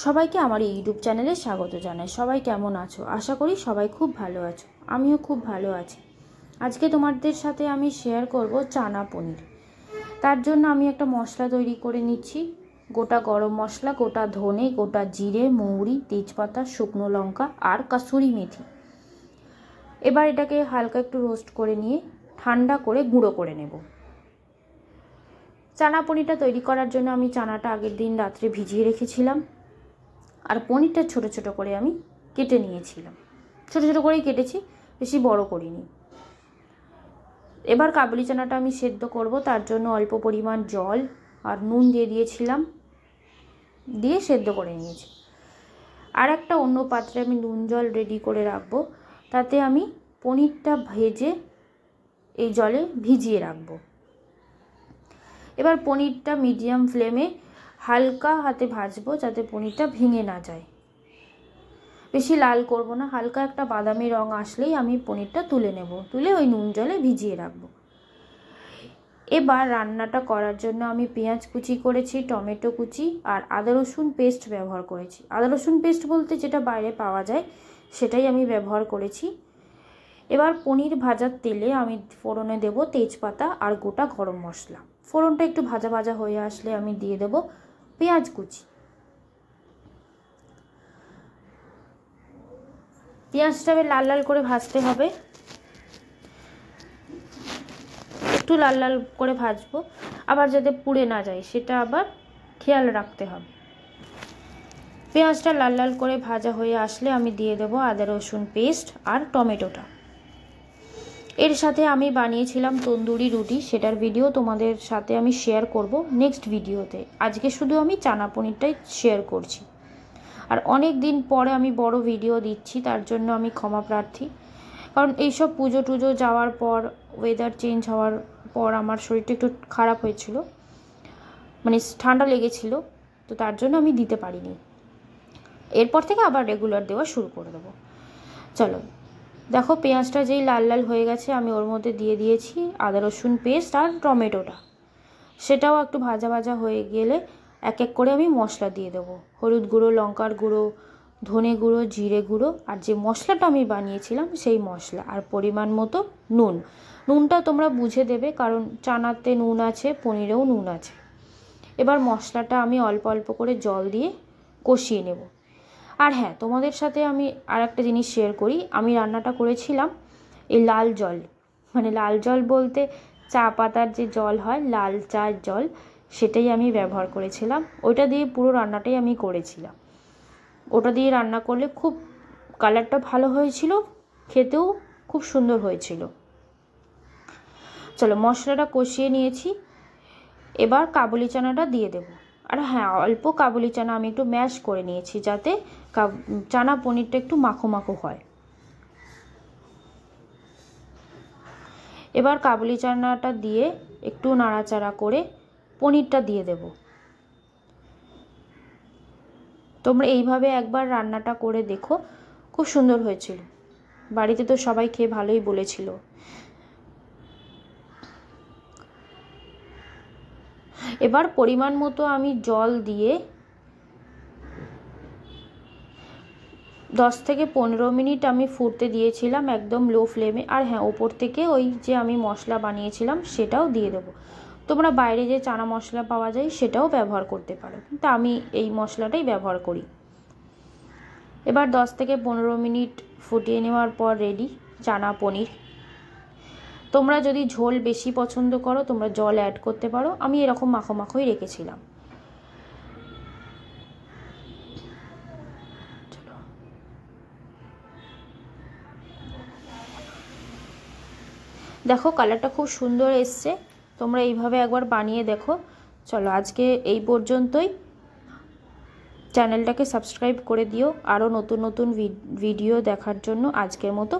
সবাইকে আমার ইউটিউব চ্যানেলে স্বাগত জানাই। সবাই কেমন আছো? আশা করি সবাই খুব ভালো আছো। আমিও খুব ভালো আছি। আজকে তোমাদের সাথে আমি শেয়ার করব চানা পনির। তার জন্য আমি একটা মশলা তৈরি করে নিচ্ছি। গোটা গরম মশলা, গোটা ধনে, গোটা জিরে, মৌরি, তেজপাতা, শুকনো লঙ্কা আর কাসুরি মেথি। এবার এটাকে হালকা একটু রোস্ট করে নিয়ে ঠান্ডা করে গুঁড়ো করে নেব। চানা পনিরটা তৈরি করার জন্য আমি চানাটা আগের দিন রাত্রে ভিজিয়ে রেখেছিলাম, আর পনিরটা ছোট ছোট করে আমি কেটে নিয়েছিলাম। ছোট ছোট করেই কেটেছি, বেশি বড় করিনি। এবার কাবুলি চানাটা আমি সেদ্ধ করব, তার জন্য অল্প পরিমাণ জল আর নুন দিয়ে দিয়েছিলাম, দিয়ে সেদ্ধ করে নিয়েছি। আর একটা অন্য পাত্রে আমি নুন জল রেডি করে রাখবো, তাতে আমি পনিরটা ভেজে এই জলে ভিজিয়ে রাখবো। এবার পনিরটা মিডিয়াম ফ্লেমে হালকা হাতে ভাজবো, যাতে পনিরটা ভেঙে না যায়। বেশি লাল করব না, হালকা একটা বাদামি রং আসলেই আমি পনিরটা তুলে নেব, তুলে ওই নুন জলে ভিজিয়ে রাখবো। এবার রান্নাটা করার জন্য আমি পেঁয়াজ কুচি করেছি, টমেটো কুচি আর আদা রসুন পেস্ট ব্যবহার করেছি। আদা রসুন পেস্ট বলতে যেটা বাইরে পাওয়া যায় সেটাই আমি ব্যবহার করেছি। এবার পনির ভাজার তেলে আমি ফোড়নে দেব তেজপাতা আর গোটা গরম মশলা। ফোড়নটা একটু ভাজা ভাজা হয়ে আসলে আমি দিয়ে দেব পেঁয়াজ কুচি। পেঁয়াজটা লাল লাল করে ভাজতে হবে, একটু লাল লাল করে ভাজবো, আবার যাতে পুড়ে না যায় সেটা আবার খেয়াল রাখতে হবে। পেঁয়াজটা লাল লাল করে ভাজা হয়ে আসলে আমি দিয়ে দেব আদা রসুন পেস্ট আর টমেটোটা। এর সাথে আমি বানিয়েছিলাম তন্দুরি রুটি, সেটার ভিডিও তোমাদের সাথে আমি শেয়ার করব নেক্সট ভিডিওতে। আজকে শুধু আমি চানা পনিরটাই শেয়ার করছি। আর অনেক দিন পরে আমি বড় ভিডিও দিচ্ছি, তার জন্য আমি ক্ষমা প্রার্থী। কারণ এইসব পুজো টুজো যাওয়ার পর, ওয়েদার চেঞ্জ হওয়ার পর আমার শরীরটা একটু খারাপ হয়েছিল, মানে ঠান্ডা লেগেছিল, তো তার জন্য আমি দিতে পারিনি। এরপর থেকে আবার রেগুলার দেওয়া শুরু করে দেবো। চলো দেখো, পেঁয়াজটা যেই লাল লাল হয়ে গেছে আমি ওর মধ্যে দিয়ে দিয়েছি আদা রসুন পেস্ট আর টমেটোটা। সেটাও একটু ভাজা ভাজা হয়ে গেলে এক এক করে আমি মশলা দিয়ে দেবো। হলুদ গুঁড়ো, লঙ্কার গুঁড়ো, ধনে গুঁড়ো, জিরে গুঁড়ো আর যে মশলাটা আমি বানিয়েছিলাম সেই মশলা, আর পরিমাণ মতো নুন। নুনটা তোমরা বুঝে দেবে, কারণ চানাতে নুন আছে, পনিরেও নুন আছে। এবার মশলাটা আমি অল্প অল্প করে জল দিয়ে কষিয়ে নেব। আর হ্যাঁ, তোমাদের সাথে আমি আর একটা জিনিস শেয়ার করি। আমি রান্নাটা করেছিলাম এই লাল জল, মানে লাল জল বলতে চা পাতার যে জল হয়, লাল চার জল, সেটাই আমি ব্যবহার করেছিলাম। ওইটা দিয়ে পুরো রান্নাটাই আমি করেছিলাম। ওটা দিয়ে রান্না করলে খুব কালারটা ভালো হয়েছিল, খেতেও খুব সুন্দর হয়েছিল। চলো, মশলাটা কষিয়ে নিয়েছি, এবার কাবুলি চানাটা দিয়ে দেব। আর হ্যাঁ, অল্প কাবুলি চানা আমি একটু ম্যাশ করে নিয়েছি, যাতে চানা পনিরটা একটু মাখো মাখো হয়। এবার কাবুলি চানাটা দিয়ে একটু নাড়াচাড়া করে পনিরটা দিয়ে দেব। তোমরা এইভাবে একবার রান্নাটা করে দেখো, খুব সুন্দর হয়েছিল। বাড়িতে তো সবাই খেয়ে ভালোই বলেছিল। এবার পরিমাণ মতো আমি জল দিয়ে 10 থেকে 15 মিনিট আমি ফুটতে দিয়েছিলাম একদম লো ফ্লেমে। আর হ্যাঁ, ওপর থেকে ওই যে আমি মশলা বানিয়েছিলাম সেটাও দিয়ে দেবো। তোমরা বাইরে যে চানা মশলা পাওয়া যায় সেটাও ব্যবহার করতে পারো, কিন্তু আমি এই মশলাটাই ব্যবহার করি। এবার 10 থেকে 15 মিনিট ফুটিয়ে নেওয়ার পর রেডি চানা পনির। তোমরা যদি ঝোল বেশি পছন্দ করো তোমরা জল অ্যাড করতে পারো, আমি এরকম মাখো মাখোই রেখেছিলাম। দেখো, কালারটা খুব সুন্দর এসছে। তোমরা এইভাবে একবার বানিয়ে দেখো। চলো, আজকে এই পর্যন্তই। চ্যানেলটাকে সাবস্ক্রাইব করে দিও আরও নতুন নতুন ভিডিও দেখার জন্য। আজকের মতো